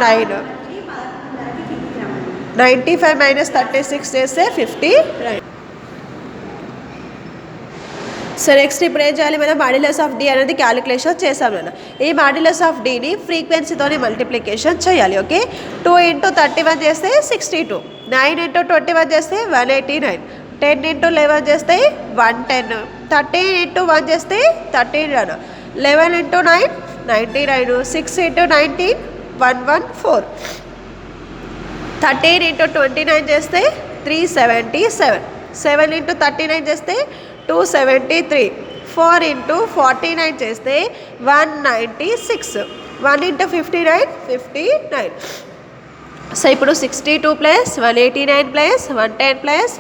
9. 95 minus 36 చేస్తే 59. So next ఇప్పుడు ఏం చేయాలి, మనం మాడ్యులస్ ఆఫ్ డి అనేది క్యాలిక్యులేషన్ చేసాం నాన్న. ఈ మాడ్యులస్ ఆఫ్ డిని ఫ్రీక్వెన్సీతోని మల్టిప్లికేషన్ చేయాలి. ఓకే, 2 × 31 చేస్తే 62, 9 × 21 చేస్తే 189, 10 × 11 చేస్తే 110, 13 × 1 చేస్తే 13, 11 × 9 99, 6 × 19 114, 13 × 29 చేస్తే 377, 7 × 39 చేస్తే 273, 4 × 49 చేస్తే 196, 1 × 59 59. సో ఇప్పుడు 62 plus 189 plus 110 plus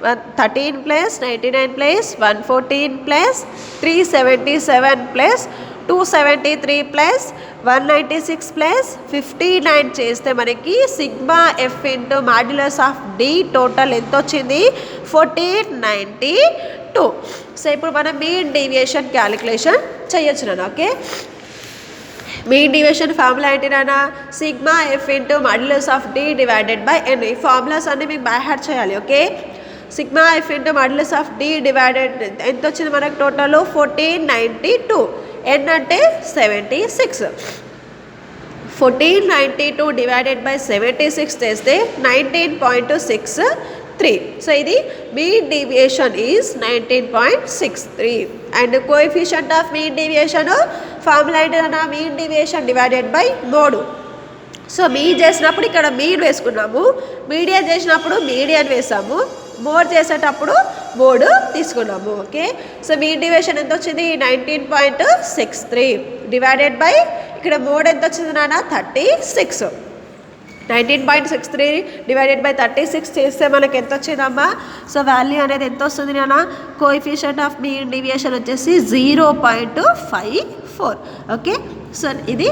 113 plus 99 plus 114 plus 377 plus 273 plus 196 plus 59 చేస్తే మనకి sigma F into modulus of D total ఎంత వచ్చింది, 1492. సో ఇప్పుడు మనం మీన్ డీవియేషన్ క్యాలిక్యులేషన్ చేయొచ్చు నాన్న. ఓకే, మీన్ డీవియేషన్ ఫార్ములా ఏంటి నాన్న, sigma F into modulus of D divided by N. ఈ ఫార్ములాస్ అన్ని మీకు బై హార్ట్ చేయాలి. Okay, sigma F into modulus of D divided ఎంత వచ్చింది మనకు టోటల్ 1492. ఎన్ అంటే 76. 1492 డివైడెడ్ బై 76 చేస్తే 19.63. సో ఇది mean deviation is 19.63. And coefficient of mean deviation formula ఏంటన్నా, mean deviation divided by mode. So mean చేసినప్పుడు ఇక్కడ మీన్ వేసుకున్నాము, మీడియన్ చేసినప్పుడు మీడియన్ వేసాము, మోడ్ చేసేటప్పుడు మోడ్ తీసుకున్నాము. ఓకే, సో మీన్ డీవియేషన్ ఎంత వచ్చింది, 19.63 డివైడెడ్ బై ఇక్కడ మోడ్ ఎంత వచ్చింది నాన్న, 36. 19.63 డివైడెడ్ బై 36 చేస్తే మనకి ఎంత వచ్చిందమ్మా, సో వాల్యూ అనేది ఎంత వస్తుంది నాన్న, కోఎఫిషియంట్ ఆఫ్ మీన్ డీవియేషన్ వచ్చేసి 0.54. ఓకే, సో ఇది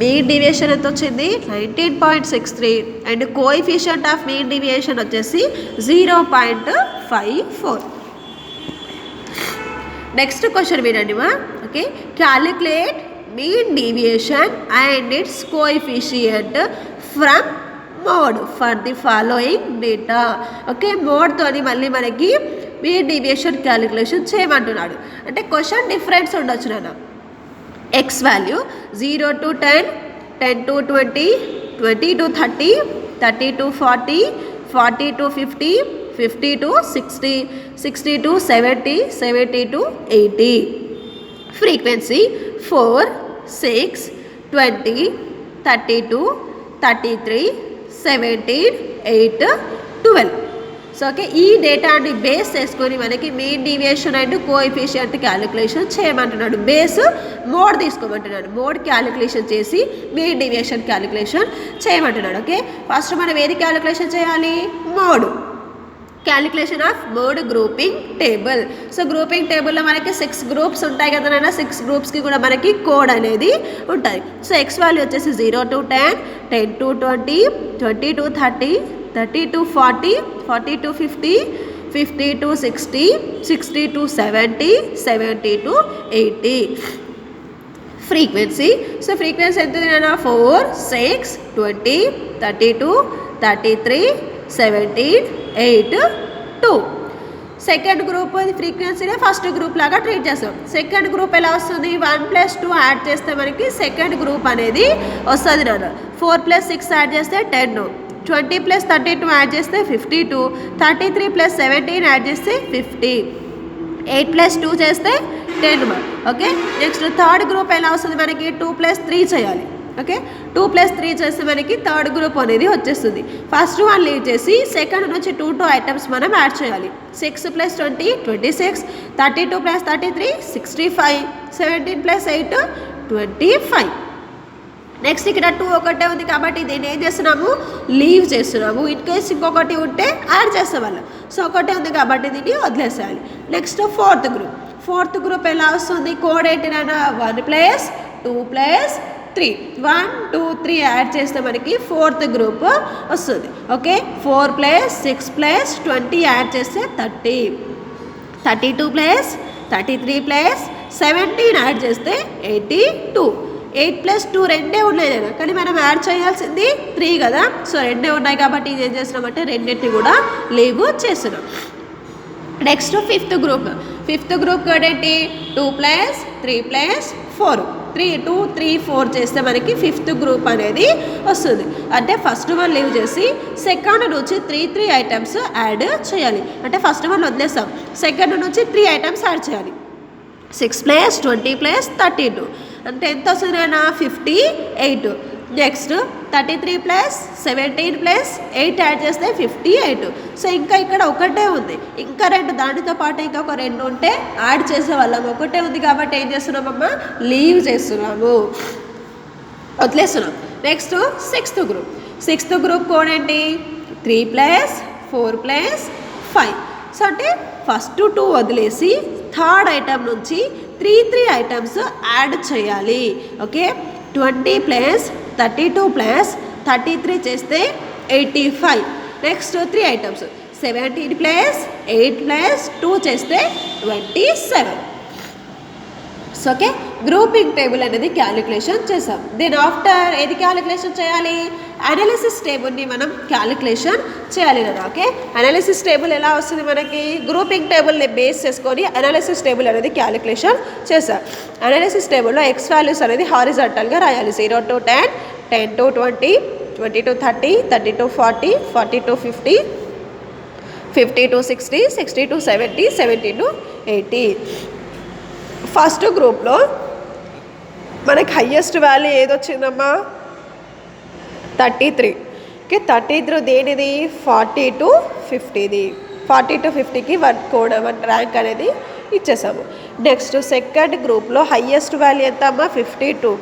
మీన్ డీవియేషన్ ఎంత వచ్చింది, 19.63 and coefficient of mean deviation వచ్చేసి 0.54. నెక్స్ట్ క్వశ్చన్ వినండి మా. Okay, calculate mean deviation and its coefficient from mode for the following data. Okay, మోడ్తోని మళ్ళీ మనకి మీన్ డీవియేషన్ క్యాలిక్యులేషన్ చేయమంటున్నాడు. అంటే క్వశ్చన్ డిఫరెన్స్ ఉండొచ్చు నాన్న. X value 0 to 10, 10 to 20, 20 to 30, 30 to 40, 40 to 50, 50 to 60, 60 to 70, 70 to 80. Frequency 4, 6, 20, 32, 33, 17, 8, 12. So okay, ఈ డేటాని base చేసుకొని మనకి mean deviation and coefficient calculation చేయమంటున్నాడు. బేస్ మోడ్ తీసుకోమంటున్నాడు. మోడ్ క్యాలిక్యులేషన్ చేసి మీన్ డీవియేషన్ క్యాలిక్యులేషన్ చేయమంటున్నాడు. ఓకే, ఫస్ట్ మనం ఏది క్యాలిక్యులేషన్ చేయాలి, mode. Calculation of mode grouping table. So grouping టేబుల్లో మనకి 6 గ్రూప్స్ ఉంటాయి కదా నాన్న. 6 గ్రూప్స్కి కూడా మనకి కోడ్ అనేది ఉంటుంది. సో ఎక్స్ వాల్యూ వచ్చేసి 0 to 10, 10 to 20, 20 to 30, 30 to 40, 40 to 50, 50 to 60, 60 to 70, 70 to 80. Frequency, so frequency ఎంత నాన్న, 4, 6, 20, 32, 33, 17, 8, 2. సెకండ్ గ్రూప్ ఫ్రీక్వెన్సీనే ఫస్ట్ గ్రూప్ లాగా ట్రీట్ చేస్తాం. సెకండ్ గ్రూప్ ఎలా వస్తుంది, 1 + 2 యాడ్ చేస్తే మనకి సెకండ్ గ్రూప్ అనేది వస్తుంది నాన్న. 4 + 6 యాడ్ చేస్తే 10, 20 + 32 యాడ్ చేస్తే 52, 33 + 17 యాడ్ చేస్తే 50, 8 + 2 చేస్తే 10. ఓకే, నెక్స్ట్ థర్డ్ గ్రూప్ ఎలా వస్తుంది మనకి, 2 + 3 చేయాలి. ఓకే, 2 + 3 చేస్తే మనకి థర్డ్ గ్రూప్ అనేది వచ్చేస్తుంది. ఫస్ట్ వన్ లీవ్ చేసి సెకండ్ నుంచి 2 ఐటమ్స్ మనం యాడ్ చేయాలి. 6 + 20, 26, 32 + 33, 65, 17 + 8, 25. నెక్స్ట్ ఇక్కడ 2 ఒకటే ఉంది కాబట్టి దీన్ని ఏం చేస్తున్నాము, లీవ్ చేస్తున్నాము. ఇన్ కేస్ ఇంకొకటి ఉంటే యాడ్ చేస్తాం వాళ్ళం. సో ఒకటే ఉంది కాబట్టి దీన్ని వదిలేసేయాలి. Next fourth group. Fourth group ఎలా వస్తుంది, కోడ్ ఏంటినైనా 1 + 2 + 3, 1, 2, 3 యాడ్ చేస్తే మనకి ఫోర్త్ గ్రూప్ వస్తుంది. ఓకే, 4 + 6 + 20 యాడ్ చేస్తే 30, 32 + 33 + 17 యాడ్ చేస్తే 82, 8 + 2 రెండే ఉన్నాయి కదా, కానీ మనం యాడ్ చేయాల్సింది 3 కదా. సో రెండే ఉన్నాయి కాబట్టి ఇది ఏం చేస్తున్నామంటే రెండింటిని కూడా లీవ్ చేస్తున్నాం. నెక్స్ట్ ఫిఫ్త్ గ్రూప్ కూడా ఏంటి 2 + 3 + 4 2 3 4 చేస్తే మనకి ఫిఫ్త్ గ్రూప్ అనేది వస్తుంది. అంటే ఫస్ట్ వన్ లీవ్ చేసి సెకండ్ నుంచి 3 ఐటమ్స్ యాడ్ చేయాలి. అంటే ఫస్ట్ వన్ వదిలేస్తాం, సెకండ్ నుంచి 3 ఐటమ్స్ యాడ్ చేయాలి. 6 + 20 + 32 అంటే ఎంత వస్తుంది నాన్న 58. నెక్స్ట్ 33 + 17 + 8 యాడ్ చేస్తే 58. సో ఇంకా ఇక్కడ ఒకటే ఉంది, ఇంకా రెండు దానితో పాటు ఇంకొక రెండు ఉంటే యాడ్ చేసేవాళ్ళం. ఒకటే ఉంది కాబట్టి ఏం చేస్తున్నామమ్మా లీవ్ చేస్తున్నాము, వదిలేస్తున్నాం. నెక్స్ట్ సిక్స్త్ గ్రూప్ కోడ్ ఏంటి 3 + 4 + 5. సో అంటే ఫస్ట్ 2 వదిలేసి థర్డ్ ఐటమ్ నుంచి 3 ఐటమ్స్ యాడ్ చేయాలి. ఓకే 20 + 32 + 33 చేస్తే 85. నెక్స్ట్ 3 ఐటమ్స్ 17 + 8 + 2 చేస్తే 27. సో ఓకే గ్రూపింగ్ టేబుల్ అనేది క్యాలిక్యులేషన్ చేసాం. దెన్ ఆఫ్టర్ ఏది క్యాలిక్యులేషన్ చేయాలి, అనాలిసిస్ టేబుల్ని మనం క్యాలిక్యులేషన్ చేయాలి కదా. ఓకే అనాలిసిస్ టేబుల్ ఎలా వస్తుంది మనకి, గ్రూపింగ్ టేబుల్ని బేస్ చేసుకొని అనాలిసిస్ టేబుల్ అనేది క్యాలిక్యులేషన్ చేసాం. అనాలిసిస్ టేబుల్లో ఎక్స్ వాల్యూస్ అనేది హారిజాంటల్గా రాయాలి. 0 to 10, 10 to 20, 20 to 30, 30 to 40, 40 to 50, 50 to 60, 60 to 70, 70 to 80. First గ్రూప్లో మనకి హయ్యెస్ట్ వాల్యూ ఏదొచ్చిందమ్మా 33. ఓకే 33 దేనిది 40 to 50ది. 40 to 50కి 1 ర్యాంక్ అనేది ఇచ్చేసాము. నెక్స్ట్ సెకండ్ గ్రూప్లో హయ్యెస్ట్ వాల్యూ ఎంత అమ్మా 52.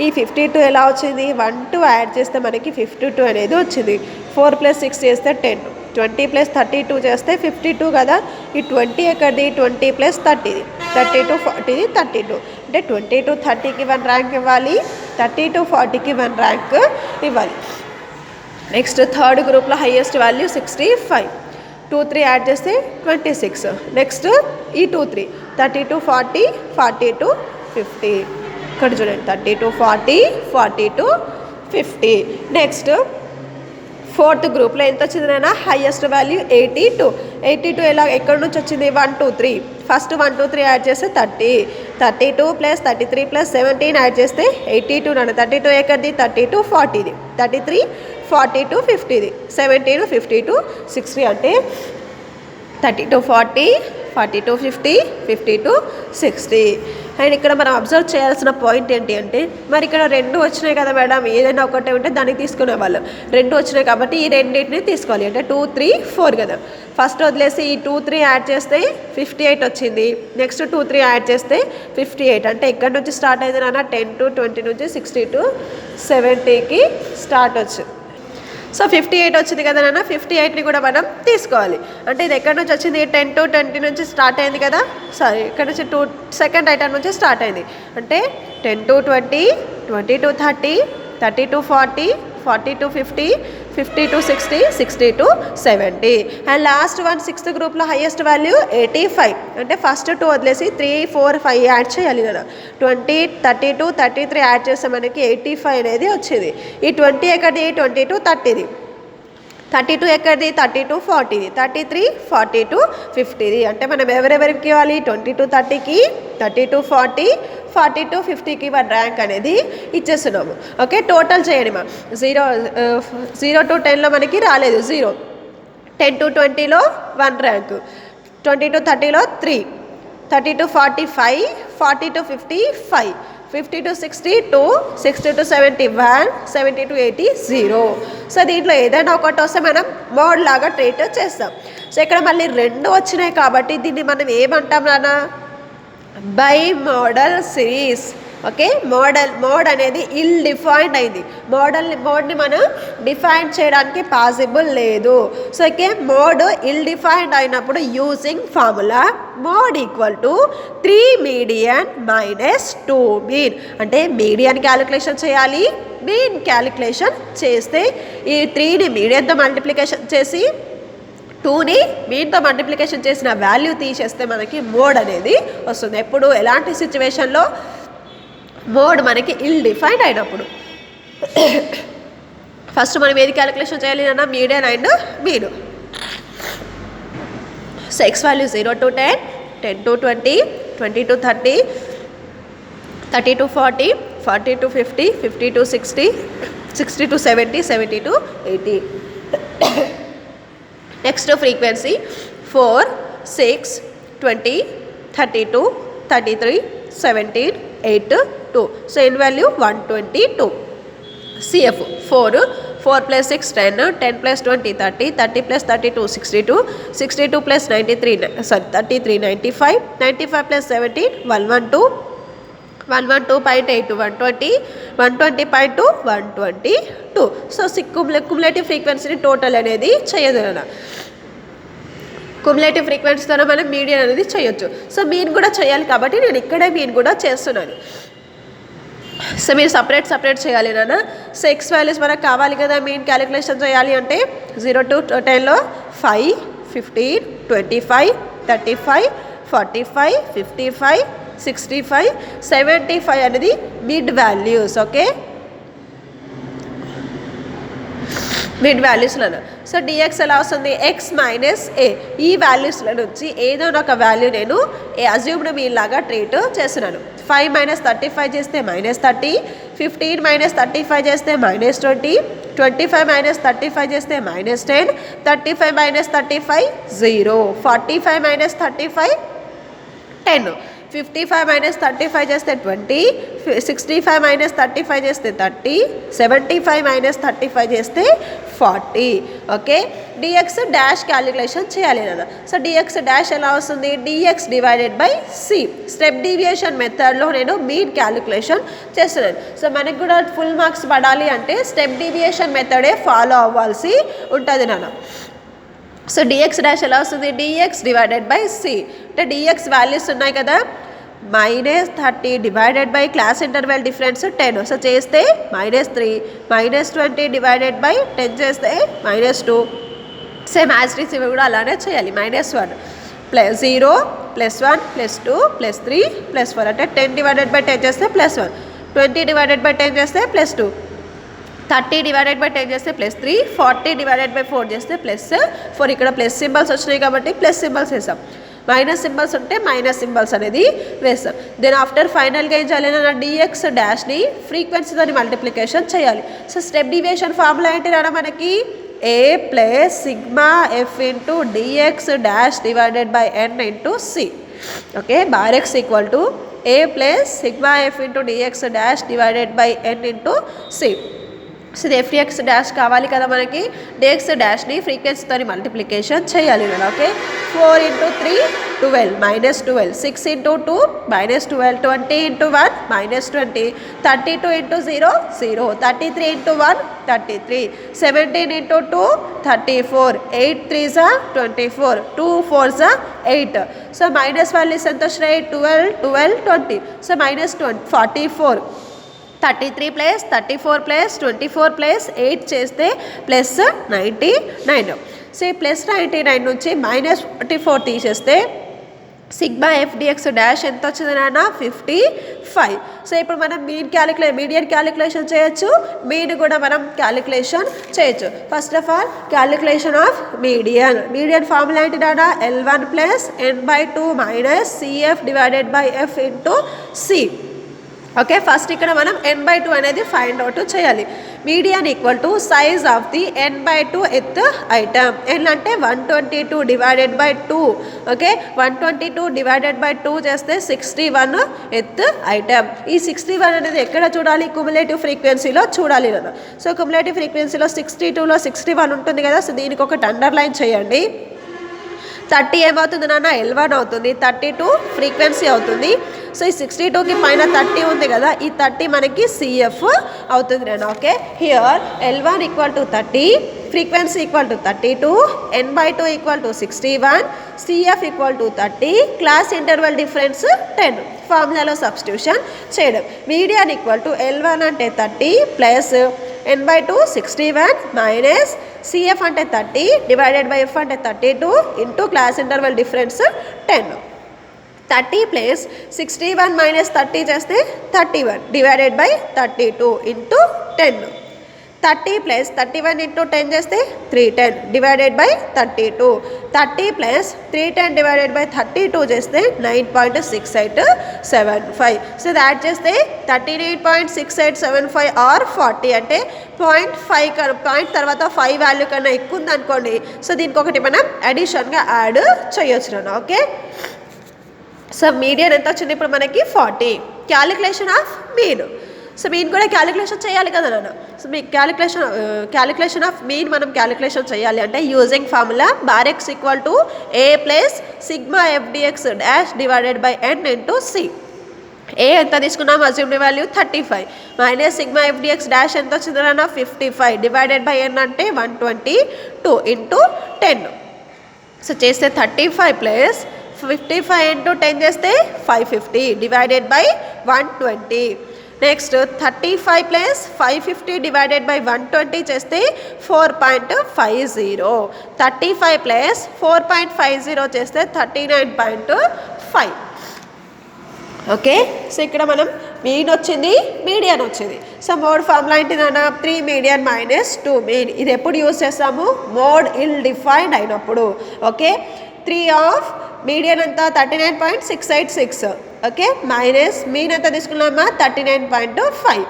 ఈ 52 ఎలా వచ్చింది 1 2 యాడ్ చేస్తే మనకి 52 అనేది వచ్చింది. 4 + 6 చేస్తే 10, 20 + 32 చేస్తే 52 కదా. ఈ 20 ఎక్కడిది 20 + 30ది, 30 to 40ది 32. అంటే 20 to 30కి 1 ర్యాంక్ ఇవ్వాలి, 30 to 40కి 1 ర్యాంక్ ఇవ్వాలి. నెక్స్ట్ థర్డ్ గ్రూప్లో హయ్యెస్ట్ వాల్యూ 65. 2 3 యాడ్ చేస్తే 26. నెక్స్ట్ ఈ 2 3 30 to 40, 40 to 50. ఇక్కడ చూడండి 30 to 40, 40 to 50. నెక్స్ట్ ఫోర్త్ గ్రూప్లో ఎంత వచ్చింది నాన్న హయ్యెస్ట్ వాల్యూ 82. 82 ఎలా ఎక్కడి నుంచి వచ్చింది 1 2 3. ఫస్ట్ 1 2 3 యాడ్ చేస్తే 30, 32 + 33 + 17 యాడ్ చేస్తే 82 నాన్న. 32 ఎక్కడిది 30 to 40ది, 33 40 to 50ది, 17 50 to 60. అంటే 30 to 40, 40 to 50, 50 to 60. అండ్ ఇక్కడ మనం అబ్జర్వ్ చేయాల్సిన పాయింట్ ఏంటి అంటే మరి ఇక్కడ 2 వచ్చినాయి కదా మేడం, ఏదైనా ఒకటే ఉంటే దానికి తీసుకునే వాళ్ళం. 2 వచ్చినాయి కాబట్టి ఈ రెండింటిని తీసుకోవాలి. అంటే 2 3 4 కదా. ఫస్ట్ వదిలేసి ఈ 2 3 యాడ్ చేస్తే 58 వచ్చింది. నెక్స్ట్ 2 3 యాడ్ చేస్తే 58. అంటే ఎక్కడి నుంచి స్టార్ట్ అయింది నాన్న 10 to 20 నుంచి 60 to 70కి స్టార్ట్ వచ్చింది. సో 58 వచ్చింది కదా నాన్న, 58ని కూడా మనం తీసుకోవాలి. అంటే ఇది ఎక్కడి నుంచి వచ్చింది 10 to 20 నుంచి స్టార్ట్ అయింది కదా. సారీ ఇక్కడ నుంచి సెకండ్ ఐటమ్ నుంచి స్టార్ట్ అయింది. అంటే 10 to 20, 20 to 30, 30 to 40, 40 to 50, 50 to 60, 60 to 70. And last one sixth గ్రూప్లో హయ్యెస్ట్ వాల్యూ 85. అంటే ఫస్ట్ 2 వదిలేసి 3 4 5 యాడ్ చేయాలి కదా. 20 32 33 యాడ్ చేస్తే మనకి 85 అనేది వచ్చింది. ఈ 20 ఎక్కడిది 20 to 30ది, 32 ఎక్కడిది 30 to 40ది, 33 40 to 50ది. అంటే మనం ఎవరెవరికి ఇవ్వాలి 20 to 30కి, 30 to 40, 40 to 50కి 1 ర్యాంక్ అనేది ఇచ్చేస్తున్నాము. ఓకే టోటల్ చేయండి మా 0 to 10లో మనకి రాలేదు 0, 10 to 20లో 1 rank, 20 to 30లో 3, 30 to 40 5, 40 to 50 5, 50 to 60 2, 60 to 70 1, 70 to 80 0. So దీంట్లో ఏదైనా ఒకటి వస్తే మనం మోడ్ లాగా ట్రీట్ చేస్తాం. సో ఇక్కడ మళ్ళీ 2 వచ్చినాయి కాబట్టి దీన్ని మనం ఏమంటాం నాన్న by model series. Okay mode అనేది ఇల్ డిఫైన్డ్ అయింది. మోడ్ని మనం డిఫైన్ చేయడానికి పాసిబుల్ లేదు. So okay mode ill defined అయినప్పుడు using formula mode equal to 3 median minus 2 mean. అంటే మీడియన్ క్యాలిక్యులేషన్ చేయాలి, మీన్ క్యాలిక్యులేషన్ చేస్తే ఈ 3ని మీడియన్తో మల్టిప్లికేషన్ చేసి 2ని మీన్తో మల్టిప్లికేషన్ చేసిన వాల్యూ తీసేస్తే మనకి మోడ్ అనేది వస్తుంది. ఎప్పుడు ఎలాంటి సిచ్యువేషన్లో మోడ్ మనకి ఇల్ డిఫైన్డ్ అయినప్పుడు. ఫస్ట్ మనం ఏది క్యాలిక్యులేషన్ చేయాలి అన్న median and mean. So X value 0 to 10, 10 to 20, 20 to 30, 30 to 40, 40 to 50, 50 to 60, 60 to 70, 70 to 80. Next frequency 4, 6, 20, 32, 33, 17, 8, 2. So N value 122. CF 4, 4 plus 6 10, 10 plus 20 30, 30 plus 32 62, 62 plus 93 33 95, 95 plus 17 112, 112.8 120, 120.2 122. So cumulative ఫ్రీక్వెన్సీని total అనేది చేయదు అన్న. Cumulative ఫ్రీక్వెన్సీతో మనం median అనేది చేయొచ్చు. So mean కూడా చేయాలి కాబట్టి నేను ఇక్కడే మీన్ కూడా చేస్తున్నాను. సో మీరు సపరేట్ చేయాలి నాన్న. సో ఎక్స్ వాల్యూస్ మనకు కావాలి కదా మీన్ క్యాలిక్యులేషన్ చేయాలి అంటే 0 to 10లో 5, 15, 25, 35, 45, 55, 65, 75 అనేది మిడ్ వాల్యూస్. ఓకే, మిడ్ వాల్యూస్లను. సో డిఎక్స్ ఎలా వస్తుంది? X minus A. ఈ వాల్యూస్ల నుంచి ఏదో ఒక వాల్యూ నేను అజ్యూమ్డ్ మీన్ లాగా ట్రీట్ చేస్తున్నాను. 5 - 35 చేస్తే -30, 15 - 35 చేస్తే -20, 25 - 35 చేస్తే -10, 35 - 35 0, 45 - 35 10, 55 - 35 చేస్తే 20, 65 - 35 చేస్తే 30, 75 - 35 చేస్తే 40. ఓకే, డిఎక్స్ డాష్ క్యాలిక్యులేషన్ చేయాలి నాన్న. సో డిఎక్స్ డాష్ ఎలా వస్తుంది? DX divided by C. Step deviation మెథడ్లో నేను మీన్ క్యాలిక్యులేషన్ చేస్తున్నాను. సో మనకు కూడా ఫుల్ మార్క్స్ పడాలి అంటే స్టెప్ డీవియేషన్ మెథడే ఫాలో అవ్వాల్సి ఉంటుంది నాన్న. సో డిఎక్స్ డాష్ ఎలా వస్తుంది? DX divided by C. అంటే డిఎక్స్ వాల్యూస్ ఉన్నాయి కదా, -30 divided by class interval difference 10. So చేస్తే -3, -20 డివైడెడ్ బై 10 చేస్తే -2. సేమ్ యాజ్ ఇట్ ఈస్ ఇవి కూడా అలానే చేయాలి. -1 +0 +1 +2 +3 +4 అంటే 10 డివైడెడ్ బై 10 చేస్తే +1, 20 డివైడెడ్ బై 10 చేస్తే +2, 30 డివైడెడ్ బై 10 చేస్తే +3, 40 డివైడెడ్ బై 4 చేస్తే +4. ఇక్కడ ప్లస్ సింబల్స్ వచ్చినాయి కాబట్టి ప్లస్ సింబల్స్ వేసాం. మైనస్ సింబల్స్ ఉంటే మైనస్ సింబల్స్ అనేది వేస్తాం. దెన్ ఆఫ్టర్ ఫైనల్గా ఏం చేయాలి నా డిఎక్స్ డాష్ని ఫ్రీక్వెన్సీతో మల్టిప్లికేషన్ చేయాలి. సో స్టెప్ డివియేషన్ ఫార్ములా ఏంటి రాడా మనకి? A + σf into DX dash divided by n into C. Okay, bar X equal to A + σf into DX dash divided by n into C. So ఇది FX dash కావాలి కదా మనకి. Dx డాష్ని ఫ్రీక్వెన్సీతో multiplication చేయాలి కదా. Okay, 4 × 3 12 -12, 6 × 2 -12, 20 × 1 -20, 32 × 0 0, 33 × 1 33, 17 × 2 34, 8 3s 24, 2 4s 8. So minus values ఎంత వచ్చినాయి? 12 12 20. సో -44, 33 + 34 + 24 + 8 చేస్తే +99. సో ఈ +99 నుంచి -44 తీసేస్తే సిగ్మా ఎఫ్ డిఎక్స్ డాష్ ఎంత వచ్చింది నాన్న? 55. సో ఇప్పుడు మనం మీడియన్ క్యాలిక్యులేషన్ చేయొచ్చు, మీన్ కూడా మనం క్యాలిక్యులేషన్ చేయొచ్చు. First of all calculation of median formula ఏంటి నాన్న? L1 + n/2 - CF divided by F into C. Okay, first ఇక్కడ మనం n/2 అనేది ఫైండ్ అవుట్ చేయాలి. Median equal to size of the n/2 ఎత్ ఐటమ్. n అంటే 122 divided by 2. Okay, 122 divided by 2 చేస్తే 61 ఎత్ ఐటమ్. ఈ 61 అనేది ఎక్కడ చూడాలి? కుములేటివ్ ఫ్రీక్వెన్సీలో చూడాలి కదా. సో కుములేటివ్ ఫ్రీక్వెన్సీలో 62లో 61 ఉంటుంది కదా. సో దీనికి ఒకటి అండర్లైన్ చేయండి. 30 ఏమవుతుంది నాన్న? L1 అవుతుంది. 32 ఫ్రీక్వెన్సీ అవుతుంది. సో ఈ 62కి పైన 30 ఉంది కదా, ఈ 30 మనకి CF అవుతుంది నాన్న. Okay, here L1 = 30, frequency = 32, n/2 = 61, CF = 30, class interval difference 10. ఫార్ములాలో సబ్స్టిట్యూషన్ చేయడం. మీడియన్ = L1 అంటే 30 ప్లస్ n/2 61 మైనస్ CF అంటే 30 డివైడెడ్ బై F అంటే 32 into class interval difference 10. 30 plus 61 minus 30 చేస్తే 31 divided by 32 into 10. 30 plus 31 into 10 చేస్తే 310 divided by 32. 30 plus 310 divided by 32 చేస్తే 9.6875. So ఇది add చేస్తే 39.6875 ఆర్ 40 అంటే 0.5 పాయింట్ తర్వాత 5 వాల్యూ కన్నా ఎక్కువ ఉంది అనుకోండి. సో దీనికి ఒకటి మనం అడిషన్గా యాడ్ చేయొచ్చు నాన్న. ఓకే, సో మీడియన్ ఎంత వచ్చింది ఇప్పుడు మనకి 40. Calculation of mean. So mean కూడా క్యాలిక్యులేషన్ చేయాలి కదా నాన్న. సో మీ క్యాలిక్యులేషన్ ఆఫ్ మీన్ మనం క్యాలిక్యులేషన్ చేయాలి అంటే using formula bar X equal to A plus sigma FDX dash divided by N into C. A ఎంత తీసుకున్నాం assumed value 35 minus sigma FDX dash ఎంత వచ్చింది నాన్న 55 డివైడెడ్ బై ఎన్ అంటే 122 ఇంటూ 10. సో చేస్తే 35 ప్లస్ 55 ఇంటూ 10 చేస్తే 550 divided by 120. Next 35 plus 550 divided by 120 చేస్తే 4.50. 35 plus 4.50 చేస్తే 39.5. ఓకే, సో ఇక్కడ మనం మీన్ వచ్చింది, మీడియన్ వచ్చింది. సో మోడ్ ఫార్ములా ఏంటిదన్నా 3 మీడియన్ మైనస్ 2 మీన్. ఇది ఎప్పుడు యూజ్ చేస్తాము? మోడ్ ఇల్ డిఫైన్డ్ అయినప్పుడు. ఓకే, 3 ఆఫ్ మీడియన్ అంతా 39.686. ఓకే, మైనస్ మీన్ ఎంత తీసుకున్నామా 39.5.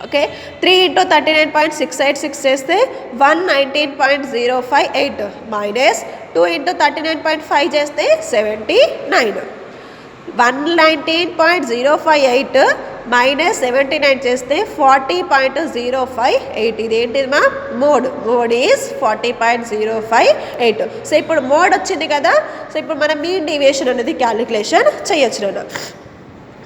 ఓకే, 3 ఇంటూ 39.686 చేస్తే 119.058 మైనస్ 2 ఇంటూ 39.5 చేస్తే 79. 119.058 మైనస్ 79 చేస్తే 40.058. ఇదేంటిది మా మోడ్. Mode is 40.058. సో ఇప్పుడు మోడ్ వచ్చింది కదా. సో ఇప్పుడు మనం మీన్ డీవియేషన్ అనేది క్యాలిక్యులేషన్ చేయొచ్చు నేను.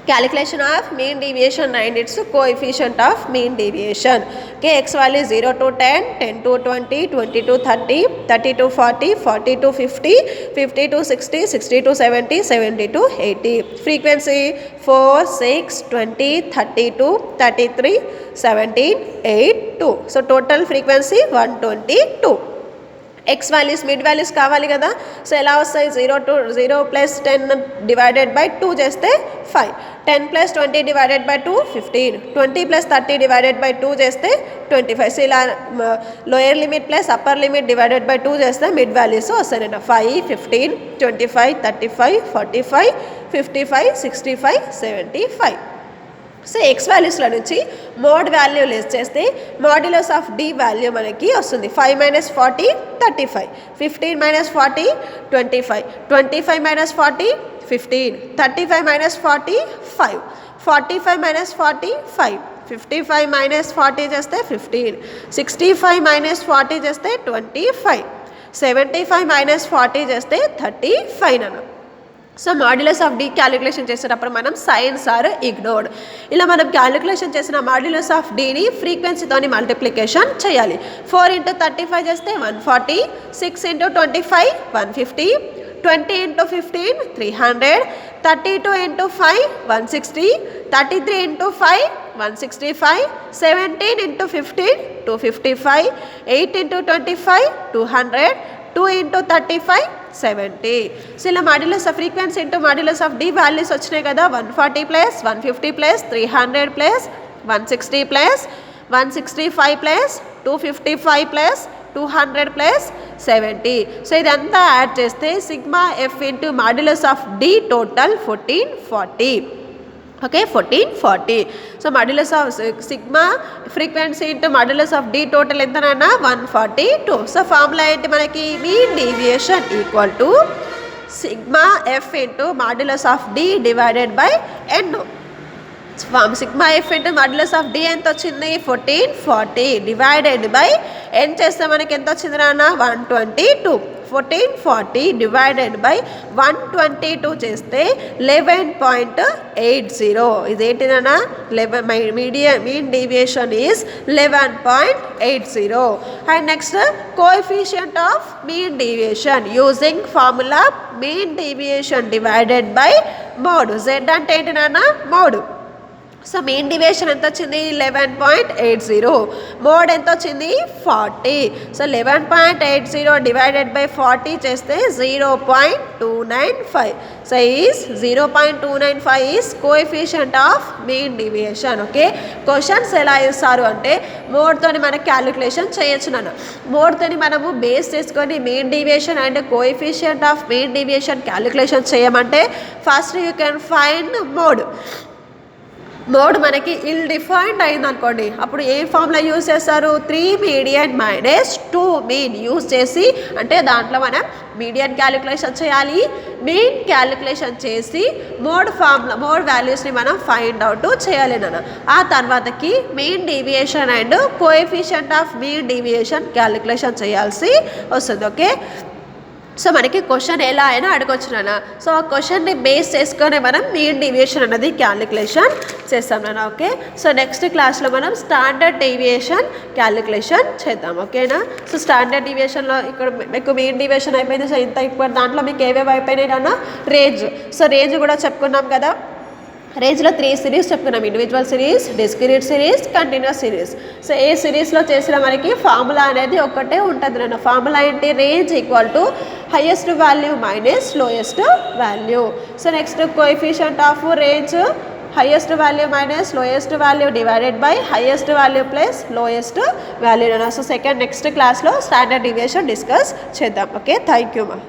Calculation of mean deviation and its coefficient of mean deviation. Okay, x value 0 to 10, 10 to 20, 20 to 30, 30 to 40, 40 to 50, 50 to 60, 60 to 70, 70 to 80. Frequency 4, 6, 20, 32, 33, 17, 8, 2. So total frequency 122. X values mid values కావాలి కదా. So ఎలా వస్తాయి? 0 plus 10 divided by 2 చేస్తే 5, 10 plus 20 divided by 2 15, 20 plus 30 divided by 2 చేస్తే 25. So ఇలా lower limit plus upper limit divided by 2 చేస్తే mid values వస్తాయండి. 5, 15, 25, 35, 45, 55, 65, 75. So X వాల్యూస్లో నుంచి మోడ్ వాల్యూ లెస్ చేస్తే మాడ్యులస్ ఆఫ్ డి వాల్యూ మనకి వస్తుంది. 5 minus 40 35, 15 minus 40 25, 25 minus 40 15, 35 minus 40 5, 45 minus 40 5, 55 minus 40 చేస్తే 15, 65 minus 40 చేస్తే 25, 75 మైనస్ 40 చేస్తే 35 అన్న. So modulus of D calculation చేసేటప్పుడు మనం సైన్స్ ఆర్ ఇగ్నోర్డ్. ఇలా మనం క్యాలిక్యులేషన్ చేసిన మాడ్యులస్ ఆఫ్ డిని ఫ్రీక్వెన్సీతోని మల్టిప్లికేషన్ చేయాలి. 4 ఇంటూ 35 చేస్తే 140, 6 into 25 150, 20 into 15 300, 32 into 5 160, 33 into 5 165, 17 into 15 255, 8 into 25 200, 2 into 35 70. So ఇలా modulus of frequency into modulus of D values వచ్చినాయి కదా. 140 plus 150 plus 300 plus 160 plus 165 plus 255 plus 200 plus 70. So ఇదంతా యాడ్ చేస్తే sigma F into modulus of D total 1440. Okay, 1440. So modulus of sigma frequency into modulus of D total ఎంతనైనా 142. So formula ఏంటి మనకి? Mean deviation equal to sigma F into modulus of D divided by N. Sigma F into modulus of D ఎంత వచ్చింది? 1440 divided by ఎన్ చేస్తే మనకి ఎంత వచ్చింది నాన్న? 122. 1440 డివైడెడ్ బై 122 చేస్తే 11.80. ఇదేంటిదన్నా? Mean deviation is 11.80. And next coefficient of mean deviation using formula mean deviation divided by mode. Z అంటే ఏంటి నాన్న? మోడ్. సో మెయిన్ డివియేషన్ ఎంత వచ్చింది 11.80, మోడ్ ఎంత వచ్చింది 40. సో 11.80 డివైడెడ్ బై 40 చేస్తే 0.295. So is 0.295 is coefficient of mean deviation. Okay, questions ఎలా ఇస్తారు అంటే మోడ్తోని మనకి క్యాలిక్యులేషన్ చేయొచ్చు నాన్న. మోడ్తోని మనము బేస్ చేసుకొని mean deviation and coefficient of mean deviation calculation చేయమంటే first you can find mode. Mode మనకి ఇల్ డిఫైన్డ్ అయింది అనుకోండి, అప్పుడు ఏ ఫార్ములా యూజ్ చేస్తారు 3 మీడియన్ మైనస్ 2 మీన్ యూజ్ చేసి, అంటే దాంట్లో మనం మీడియన్ క్యాలిక్యులేషన్ చేయాలి, మెయిన్ క్యాలిక్యులేషన్ చేసి మోడ్ వాల్యూస్ని మనం ఫైండ్ అవుట్ చేయాలి నాన్న. ఆ తర్వాతకి mean deviation and coefficient of mean deviation calculation చేయాల్సి వస్తుంది. ఓకే, సో మనకి క్వశ్చన్ ఎలా అయినా అడగొచ్చు నాన్న. సో ఆ క్వశ్చన్ని బేస్ చేసుకొని మనం మీన్ డీవియేషన్ అనేది క్యాలిక్యులేషన్ చేస్తాం నాన్న. ఓకే, సో నెక్స్ట్ క్లాస్లో మనం స్టాండర్డ్ డీవియేషన్ క్యాలిక్యులేషన్ చేద్దాం. ఓకేనా, సో స్టాండర్డ్ డీవియేషన్లో ఇక్కడ మీకు మీన్ డీవియేషన్ అయిపోయింది. సో ఇంత ఇప్పుడు దాంట్లో మీకు ఏవేవి అయిపోయినాయి నాన్న, రేంజ్. సో రేంజ్ కూడా చెప్పుకున్నాం కదా, రేంజ్లో 3 సిరీస్ చెప్పుకున్నాం, individual series, discrete series, continuous series. So ఏ సిరీస్లో చేసిన మనకి ఫార్ములా అనేది ఒక్కటే ఉంటుంది నాన్న. ఫార్ములా ఏంటి, range equal to highest value minus lowest value. So next coefficient of range highest value minus lowest value divided by highest value plus lowest value. So next క్లాస్లో స్టాండర్డ్ డీవియేషన్ డిస్కస్ చేద్దాం. Okay, thank you మా.